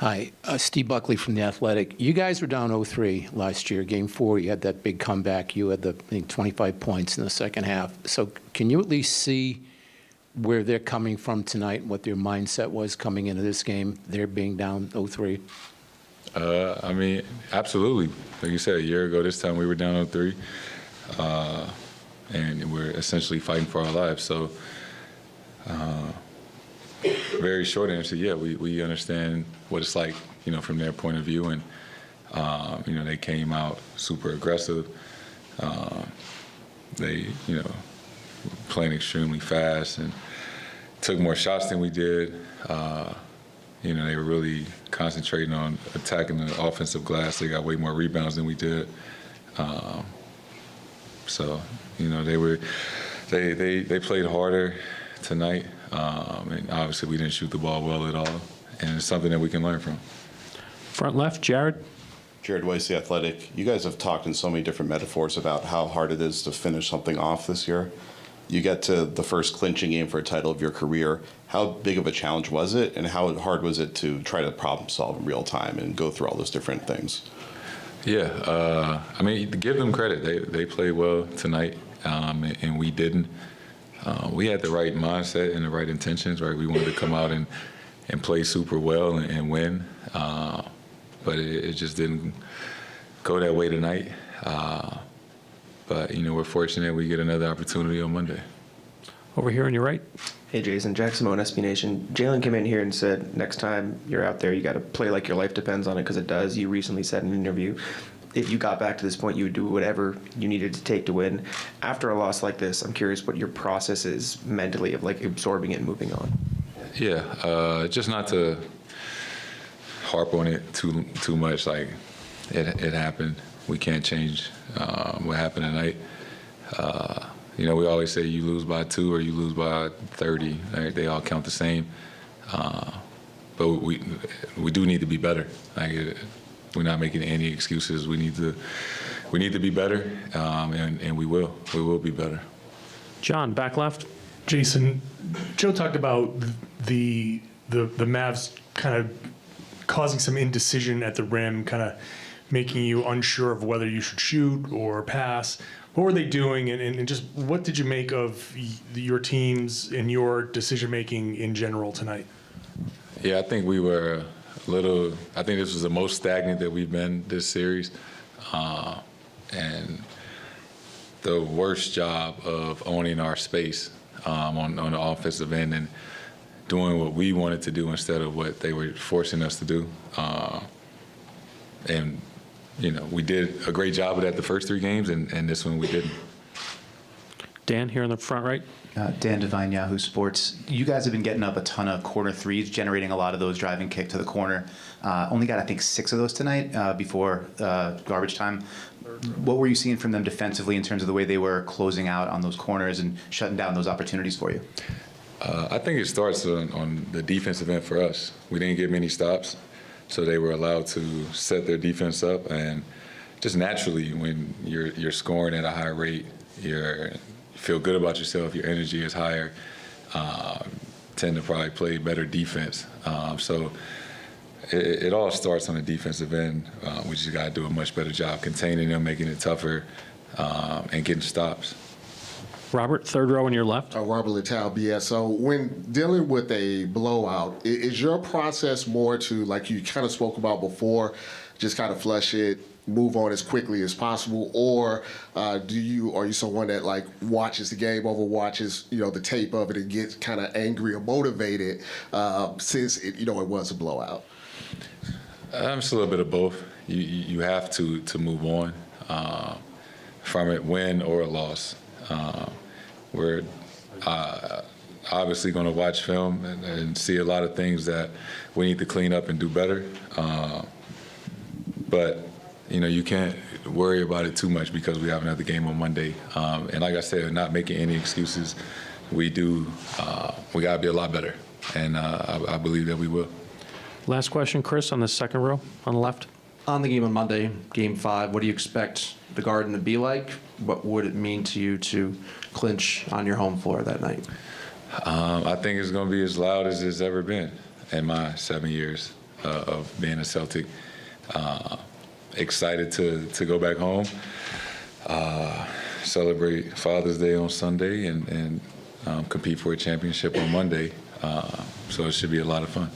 Hi, Steve Buckley from The Athletic. You guys were down 0-3 last year. Game 4, you had that big comeback. You had I think, 25 points in the second half. So can you at least see where they're coming from tonight, what their mindset was coming into this game, they're being down 0-3? I mean, absolutely. Like you said, a year ago this time we were down 0-3, and we're essentially fighting for our lives. So very short answer, yeah, we understand what it's like, from their point of view. And, they came out super aggressive. They, playing extremely fast and took more shots than we did. They were really concentrating on attacking the offensive glass. They got way more rebounds than we did. They played harder tonight. And obviously we didn't shoot the ball well at all. And it's something that we can learn from. Front left, Jared. Jared Weiss, The Athletic. You guys have talked in so many different metaphors about how hard it is to finish something off this year. You get to the first clinching game for a title of your career. How big of a challenge was it, and how hard was it to try to problem solve in real time and go through all those different things? Yeah, to give them credit, they played well tonight, and we didn't. We had the right mindset and the right intentions, right? We wanted to come out and play super well and win, but it just didn't go that way tonight. But, we're fortunate we get another opportunity on Monday. Over here on your right. Hey, Jason. Jack Simone, SB Nation. Jalen came in here and said, next time you're out there, you got to play like your life depends on it, because it does. You recently said in an interview, if you got back to this point, you would do whatever you needed to take to win. After a loss like this, I'm curious what your process is mentally of absorbing it and moving on. Yeah, just not to harp on it too much. Like, it happened. We can't change what happened tonight. We always say you lose by 2 or you lose by 30. Right? They all count the same. But we do need to be better. We're not making any excuses. We need to be better, and we will. We will be better. John, back left. Jason, Joe talked about the Mavs kind of causing some indecision at the rim, kind of making you unsure of whether you should shoot or pass. What were they doing, and just what did you make of your teams and your decision-making in general tonight? Yeah, I think we were I think this was the most stagnant that we've been this series. And the worst job of owning our space on the offensive end and doing what we wanted to do instead of what they were forcing us to do. We did a great job of that the first 3 games, and this one we didn't. Dan, here in the front right. Dan Devine, Yahoo Sports. You guys have been getting up a ton of corner threes, generating a lot of those driving kick to the corner. Only got, I think, 6 of those tonight before garbage time. What were you seeing from them defensively in terms of the way they were closing out on those corners and shutting down those opportunities for you? I think it starts on the defensive end for us. We didn't get many stops, so they were allowed to set their defense up. And just naturally, when you're scoring at a high rate, you feel good about yourself, your energy is higher, tend to probably play better defense. So it all starts on the defensive end. We just got to do a much better job containing them, making it tougher, and getting stops. Robert, third row on your left. Robert Littal, BS. So when dealing with a blowout, is your process more to, like you kind of spoke about before, just kind of flush it, move on as quickly as possible, or are you someone that watches the game over, watches the tape of it, and gets kind of angry or motivated since it was a blowout? It's a little bit of both. You have to move on from it, win or a loss. We're obviously going to watch film and see a lot of things that we need to clean up and do better. But you can't worry about it too much because we have another game on Monday. And like I said, not making any excuses. We got to be a lot better, and I believe that we will. Last question, Chris, on the second row on the left. On the game on Monday, Game 5, what do you expect the Garden to be like? What would it mean to you to clinch on your home floor that night? I think it's going to be as loud as it's ever been in my 7 years. of being a Celtic. Excited to go back home, celebrate Father's Day on Sunday, and compete for a championship on Monday. So it should be a lot of fun.